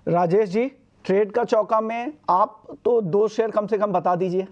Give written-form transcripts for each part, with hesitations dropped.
Rajesh ji, trade का चौका में आप तो 2 शेयर कम से कम बता दीजिए।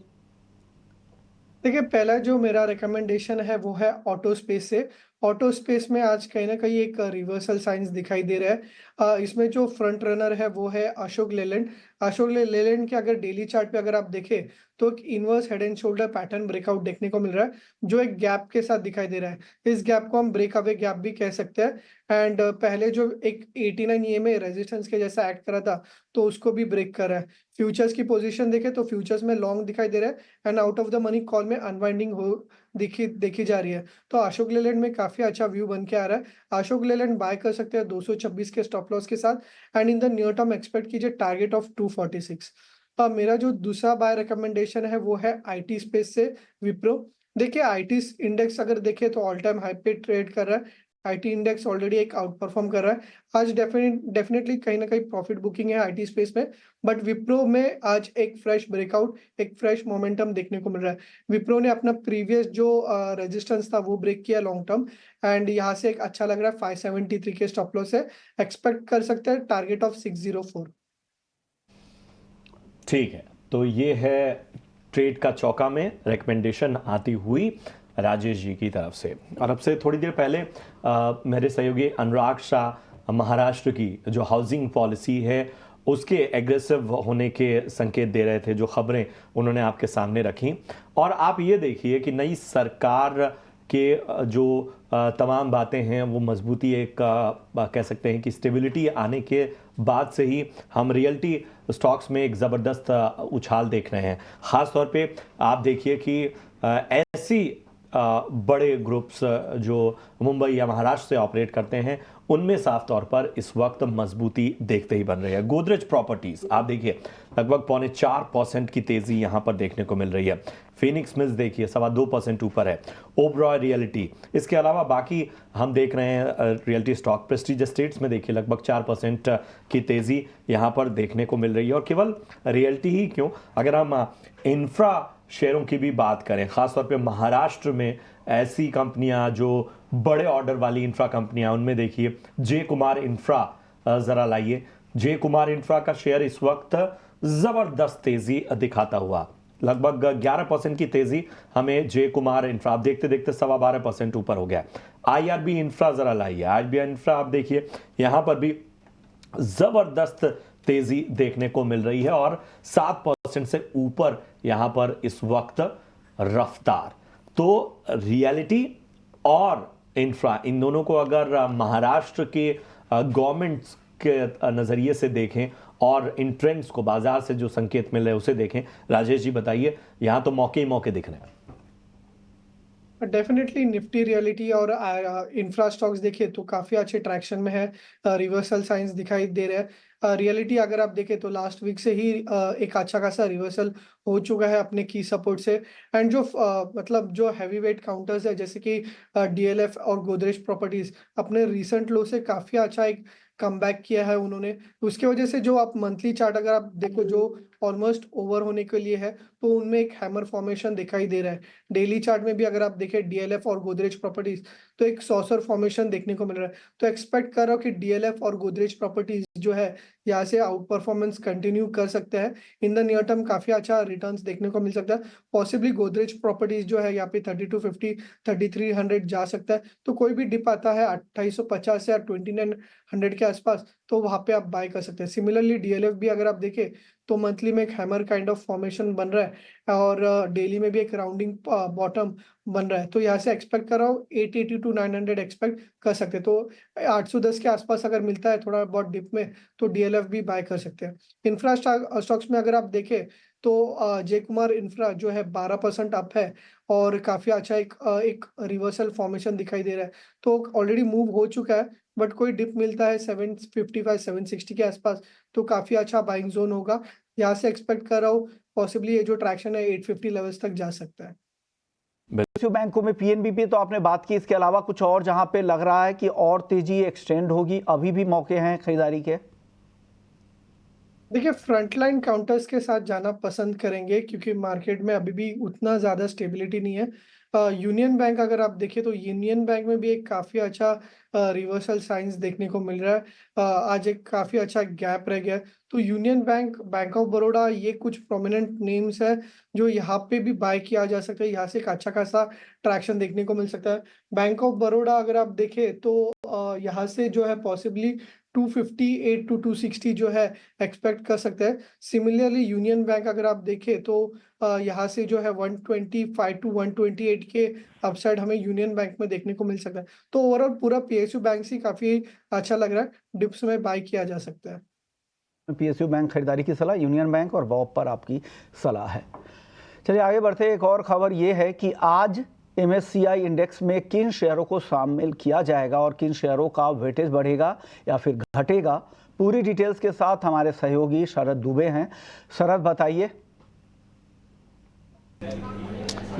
देखिए, पहला जो मेरा रिकमेंडेशन है वो है ऑटो स्पेस से। ऑटो स्पेस में आज कहीं न कहीं एक रिवर्सल साइंस दिखाई दे रहा है। इसमें जो फ्रंट रनर है वो है अशोक लेलैंड। अशोक ले लेलैंड के अगर डेली चार्ट पे अगर आप देखें तो एक inverse head and shoulder pattern breakout देखने को मिल रहा है, जो एक गैप के साथ दिखाई दे रहा है। इस गैप को हम ब्रेक अवे गैप भी कह सकते हैं। एंड पहले जो एक 89 ईएमए रेजिस्टेंस के जैसा एक्ट करा था, तो उसको भी ब्रेक कर रहा है। फ्यूचर्स की पोजीशन देखें तो फ्यूचर्स में लॉन्ग दिखाई दे रहा है and out of the money call में अनवाइंडिंग हो देखी देखी जा रही है। तो अशोक लेलैंड में काफ़ी अच्छा व्यू बन के आ रहा है। अशोक लेलैंड बाय कर सकते हैं 226 के स्टॉप लॉस के साथ and in the near term expect कीजिए टारगेट ऑफ 246। मेरा जो दूसरा बाय रिकमेंडेशन है वो है आईटी स्पेस से विप्रो। देखिए, आईटी इंडेक्स अगर देखें तो ऑल टाइम हाई पे ट्रेड कर रहा है। आईटी इंडेक्स ऑलरेडी एक आउट परफॉर्म कर रहा है। आज डेफिनेटली कहीं ना कहीं प्रॉफिट बुकिंग है आईटी स्पेस में, बट विप्रो में आज एक फ्रेश ब्रेकआउट, एक फ्रेश मोमेंटम देखने को मिल रहा है। विप्रो ने अपना प्रीवियस जो रेजिस्टेंस था वो ब्रेक किया लॉन्ग टर्म एंड यहाँ से एक अच्छा लग रहा है। 573 के स्टॉप लॉस है, एक्सपेक्ट कर सकते हैं टारगेट ऑफ 604। ठीक है, तो ये है ट्रेड का चौका में रिकमेंडेशन आती हुई राजेश जी की तरफ से। और अब से थोड़ी देर पहले मेरे सहयोगी अनुराग शाह महाराष्ट्र की जो हाउसिंग पॉलिसी है उसके एग्रेसिव होने के संकेत दे रहे थे, जो खबरें उन्होंने आपके सामने रखी। और आप ये देखिए कि नई सरकार के जो तमाम बातें हैं वो मजबूती, एक कह सकते हैं कि स्टेबिलिटी आने के बाद से ही हम रियल्टी स्टॉक्स में एक ज़बरदस्त उछाल देख रहे हैं। ख़ास तौर पे आप देखिए कि ऐसी बड़े ग्रुप्स जो मुंबई या महाराष्ट्र से ऑपरेट करते हैं उनमें साफ तौर पर इस वक्त मजबूती देखते ही बन रही है। गोदरेज प्रॉपर्टीज आप देखिए लगभग 4.25% की तेजी यहां पर देखने को मिल रही है। फिनिक्स मिल्स देखिए 2.25% ऊपर है। ओबरॉय रियलिटी, इसके अलावा बाकी हम देख रहे हैं रियल्टी स्टॉक प्रेस्टीज एस्टेट्स में देखिए लगभग 4% की तेजी यहां पर देखने को मिल रही है। और केवल रियल्टी ही क्यों, अगर हम इंफ्रा शेयरों की भी बात करें, खासतौर पे महाराष्ट्र में ऐसी कंपनियां जो बड़े ऑर्डर वाली इंफ्रा कंपनियां, उनमें देखिए जे कुमार इंफ्रा जरा लाइए। जे कुमार इंफ्रा का शेयर इस वक्त जबरदस्त तेजी दिखाता हुआ, लगभग 11% की तेजी हमें जे कुमार इंफ्रा, आप देखते देखते 12.25% ऊपर हो गया। आईआरबी इंफ्रा जरा लाइए, आईआरबी इंफ्रा आप देखिए यहां पर भी जबरदस्त तेजी देखने को मिल रही है और 7% से ऊपर यहां पर इस वक्त रफ्तार। तो रियलिटी और इंफ्रा, इन दोनों को अगर महाराष्ट्र के गवर्नमेंट के नजरिए से देखें और इन ट्रेंड्स को, बाजार से जो संकेत मिल रहे हैं उसे देखें, राजेश जी बताइए, यहां तो मौके ही मौके दिख रहे हैं। डेफिनेटली निफ्टी रियलिटी और इंफ्रा स्टॉक्स देखिए तो काफी अच्छे ट्रैक्शन में है। रिवर्सल साइंस दिखाई दे रहे हैं। रियलिटी अगर आप देखें तो लास्ट वीक से ही एक अच्छा खासा रिवर्सल हो चुका है अपने की सपोर्ट से। एंड जो मतलब जो हैवी वेट काउंटर्स है जैसे कि डीएलएफ और गोदरेज प्रॉपर्टीज अपने रिसेंट लो से काफी अच्छा एक कमबैक किया है उन्होंने। उसके वजह से जो आप मंथली चार्ट अगर आप देखो जो ऑलमोस्ट ओवर होने के लिए है, तो उनमें एक हैमर फॉर्मेशन दिखाई दे रहा है। डेली चार्ट में भी अगर आप देखें डीएलएफ और गोदरेज प्रॉपर्टीज, तो एक सॉसर फॉर्मेशन देखने को मिल रहा है। तो एक्सपेक्ट कर रहा हूँ कि डीएलएफ और गोदरेज प्रॉपर्टीज जो है यहाँ से आउट परफॉर्मेंस कंटिन्यू कर सकते हैं। इन द नियर टर्म काफी अच्छा रिटर्न्स देखने को मिल सकता है। पॉसिबली गोदरेज प्रॉपर्टीज जो है यहाँ पे 3250 3300 जा सकता है। तो कोई भी डिप आता है 2850 या 2900 के आसपास, तो वहां पे आप बाय कर सकते हैं। सिमिलरली डीएलएफ भी अगर आप देखें तो मंथली में एक हैमर काइंड ऑफ फॉर्मेशन बन रहा है और डेली में भी एक राउंडिंग बॉटम बन रहा है। तो यहाँ से एक्सपेक्ट कर रहा हूँ 880 टू 900 एक्सपेक्ट कर सकते हैं। तो 810 के आसपास अगर मिलता है थोड़ा बहुत डिप में, तो डीएलएफ भी बाय कर सकते हैं। इंफ्रा स्टॉक्स में अगर आप देखें तो जय कुमार इंफ्रा जो है 12% अप है और काफी अच्छा एक रिवर्सल फॉर्मेशन दिखाई दे रहा है। तो ऑलरेडी मूव हो चुका है, बट कोई डिप मिलता है 755 760 के आसपास, तो काफी अच्छा बाइंग जोन होगा। यहाँ से एक्सपेक्ट कर रहा हूँ पॉसिबली ये जो ट्रैक्शन है 850 लेवल्स तक जा सकता है। बैंकों में पीएनबी तो आपने बात की, इसके अलावा कुछ और जहां पे लग रहा है कि और तेजी एक्सटेंड होगी, अभी भी मौके हैं खरीदारी के? देखिए, फ्रंटलाइन काउंटर्स के साथ जाना पसंद करेंगे क्योंकि मार्केट में अभी भी उतना ज़्यादा स्टेबिलिटी नहीं है। यूनियन बैंक अगर आप देखें तो यूनियन बैंक में भी एक काफ़ी अच्छा रिवर्सल साइंस देखने को मिल रहा है। आज एक काफ़ी अच्छा गैप रह गया है। तो union bank, bank of Baroda, ये कुछ प्रोमिनेंट नेम्स है जो यहाँ पे भी बाय किया जा सकता है। यहाँ से एक अच्छा खासा ट्रैक्शन देखने को मिल सकता है। बैंक ऑफ बड़ौदा अगर आप देखें तो यहाँ से जो है पॉसिबली 258 टू 260 जो है एक्सपेक्ट कर सकते हैं। सिमिलरली यूनियन बैंक अगर आप देखें तो यहाँ से जो है 125 टू 128 के अपसाइड हमें यूनियन बैंक में देखने को मिल सकता है। तो ओवरऑल पूरा पीएसयू बैंक से काफ़ी अच्छा लग रहा है, डिप्स में बाय किया जा सकता है। पीएसयू बैंक खरीदारी की सलाह, यूनियन बैंक और बॉब पर आपकी सलाह है। चलिए आगे बढ़ते। एक और खबर ये है कि आज MSCI इंडेक्स में किन शेयरों को शामिल किया जाएगा और किन शेयरों का वेटेज बढ़ेगा या फिर घटेगा, पूरी डिटेल्स के साथ हमारे सहयोगी शरद दुबे हैं। शरद बताइए।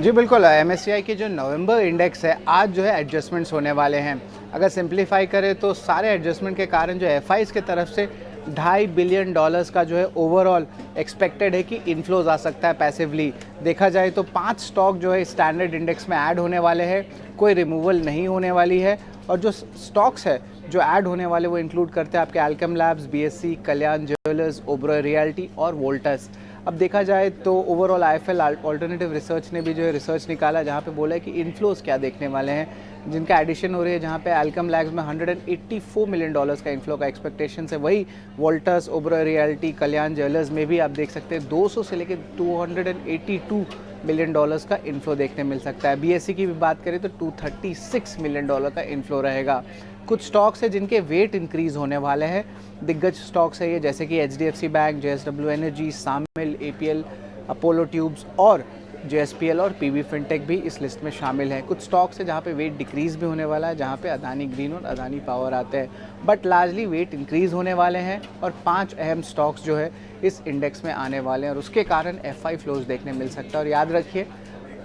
जी बिल्कुल, MSCI के जो नवंबर इंडेक्स है आज जो है एडजस्टमेंट्स होने वाले हैं। अगर सिंप्लीफाई करें तो सारे एडजस्टमेंट के कारण जो FIs के तरफ से $2.5 बिलियन का जो है ओवरऑल एक्सपेक्टेड है कि इन्फ्लोज आ सकता है पैसिवली। देखा जाए तो 5 स्टॉक जो है स्टैंडर्ड इंडेक्स में ऐड होने वाले हैं, कोई रिमूवल नहीं होने वाली है। और जो स्टॉक्स है जो ऐड होने वाले वो इंक्लूड करते हैं आपके अल्केम लैब्स, BSC, कल्याण ज्वेलर्स, ओबरॉय रियल्टी और वोल्टस। अब देखा जाए तो ओवरऑल IFL ऑल्टरनेटिव रिसर्च ने भी जो है रिसर्च निकाला जहाँ पे बोला है कि इन्फ्लोज क्या देखने वाले हैं, जिनका एडिशन हो रही है। जहाँ पे अल्केम लैब्स में $184 मिलियन का इन्फ्लो का एक्सपेक्टेशन है। वही वोल्टस, ओबरॉय रियल्टी, कल्याण ज्वेलर्स में भी आप देख सकते हैं 200 से लेकर $282 मिलियन का इन्फ्लो देखने मिल सकता है। BSC की भी बात करें तो $236 मिलियन का इन्फ्लो रहेगा। कुछ स्टॉक्स है जिनके वेट इंक्रीज होने वाले हैं, दिग्गज स्टॉक्स है ये, जैसे कि HDFC बैंक, JSW एनर्जी, सामिल, APL, अपोलो ट्यूब्स और JSPL और PB फिनटेक भी इस लिस्ट में शामिल है। कुछ स्टॉक्स है जहाँ पे वेट डिक्रीज भी होने वाला है, जहाँ पे अदानी ग्रीन और अदानी पावर आते हैं, बट लार्जली वेट इंक्रीज होने वाले हैं। और 5 अहम स्टॉक्स जो है इस इंडेक्स में आने वाले हैं और उसके कारण FI फ्लोज देखने मिल सकता है। और याद रखिए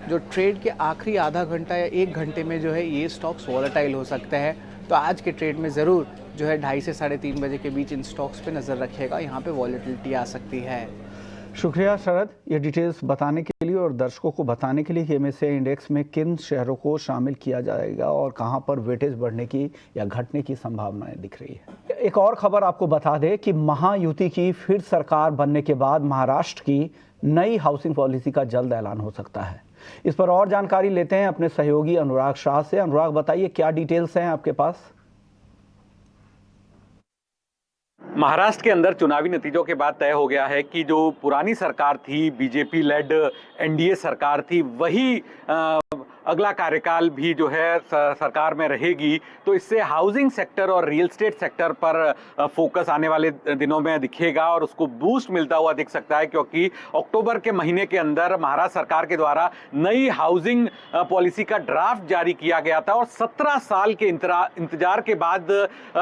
जो ट्रेड के आखिरी आधा घंटा या 1 घंटे में जो है ये स्टॉक्स वॉलेटाइल हो सकते हैं, तो आज के ट्रेड में ज़रूर जो है 2:30 से 3:30 बजे के बीच इन स्टॉक्स पे नज़र रखिएगा, यहाँ पे वॉलेटिलिटी आ सकती है। शुक्रिया शरद, ये डिटेल्स बताने के लिए और दर्शकों को बताने के लिए कि MSCI इंडेक्स में किन शहरों को शामिल किया जाएगा और कहां पर वेटेज बढ़ने की या घटने की संभावनाएं दिख रही है। एक और खबर आपको बता दें कि महायुति की फिर सरकार बनने के बाद महाराष्ट्र की नई हाउसिंग पॉलिसी का जल्द ऐलान हो सकता है। इस पर और जानकारी लेते हैं अपने सहयोगी अनुराग शाह से। अनुराग बताइए क्या डिटेल्स हैं आपके पास। महाराष्ट्र के अंदर चुनावी नतीजों के बाद तय हो गया है कि जो पुरानी सरकार थी, बीजेपी लेड NDA सरकार थी, वही अगला कार्यकाल भी जो है सरकार में रहेगी। तो इससे हाउसिंग सेक्टर और रियल एस्टेट सेक्टर पर फोकस आने वाले दिनों में दिखेगा और उसको बूस्ट मिलता हुआ दिख सकता है, क्योंकि अक्टूबर के महीने के अंदर महाराष्ट्र सरकार के द्वारा नई हाउसिंग पॉलिसी का ड्राफ्ट जारी किया गया था और 17 साल के इंतजार के बाद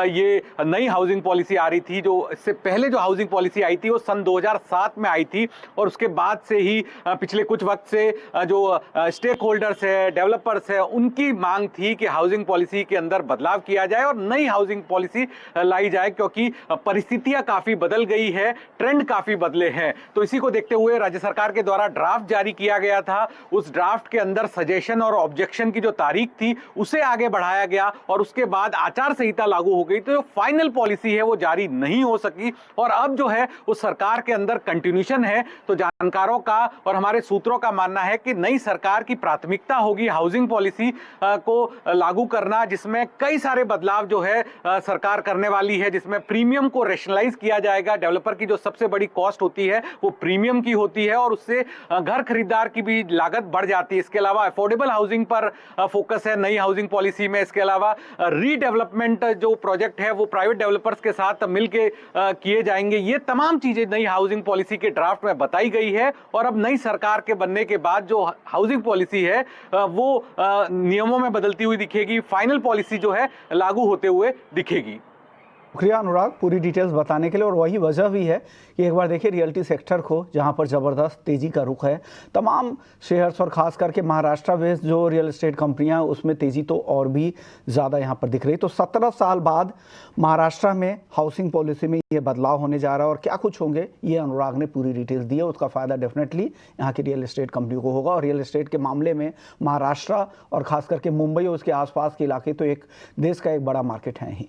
ये नई हाउसिंग पॉलिसी आ रही थी। जो इससे पहले जो हाउसिंग पॉलिसी आई थी वो सन 2007 में आई थी और उसके बाद से ही पिछले कुछ वक्त से जो स्टेक होल्डर्स है, डेवलपर्स है, उनकी मांग थी कि हाउसिंग पॉलिसी के अंदर बदलाव किया जाए और नई हाउसिंग पॉलिसी लाई जाए, क्योंकि परिस्थितियां काफी बदल गई है, ट्रेंड काफी बदले हैं। तो इसी को देखते हुए राज्य सरकार के द्वारा ड्राफ्ट जारी किया गया था। उस ड्राफ्ट के अंदर सजेशन और ऑब्जेक्शन की जो तारीख थी उसे आगे बढ़ाया गया और उसके बाद आचार संहिता लागू हो गई। तो जो फाइनल पॉलिसी है वो जारी नहीं हो सकी और अब जो है उस सरकार के अंदर कंटिन्यूशन है। तो जानकारों का और हमारे सूत्रों का मानना है कि नई सरकार की प्राथमिकता होगी हाउसिंग पॉलिसी को लागू करना, जिसमें कई सारे बदलाव जो है सरकार करने वाली है, जिसमें प्रीमियम को रेशनलाइज किया जाएगा। डेवलपर की जो सबसे बड़ी कॉस्ट होती है वो प्रीमियम की होती है और उससे घर खरीदार की भी लागत बढ़ जाती है। इसके अलावा अफोर्डेबल हाउसिंग पर फोकस है नई हाउसिंग पॉलिसी में। इसके अलावा रीडेवलपमेंट जो प्रोजेक्ट है वो प्राइवेट डेवलपर्स के साथ मिलकर किए जाएंगे। ये तमाम चीजें नई हाउसिंग पॉलिसी के ड्राफ्ट में बताई गई है और अब नई सरकार के बनने के बाद जो हाउसिंग पॉलिसी है वो नियमों में बदलती हुई दिखेगी, फाइनल पॉलिसी जो है लागू होते हुए दिखेगी। शुक्रिया अनुराग पूरी डिटेल्स बताने के लिए। और वही वजह भी है कि एक बार देखिए रियल्टी सेक्टर को, जहां पर ज़बरदस्त तेज़ी का रुख है, तमाम शेयर्स और ख़ास करके महाराष्ट्र बेस्ड जो रियल एस्टेट कंपनियां उसमें तेज़ी तो और भी ज़्यादा यहां पर दिख रही। तो 17 साल बाद महाराष्ट्र में हाउसिंग पॉलिसी में ये बदलाव होने जा रहा है और क्या कुछ होंगे ये अनुराग ने पूरी डिटेल्स दी है। उसका फ़ायदा डेफिनेटली यहाँ की रियल एस्टेट कंपनी को होगा। और रियल एस्टेट के मामले में महाराष्ट्र और ख़ास करके मुंबई और उसके आसपास के इलाके तो एक देश का एक बड़ा मार्केट है ही।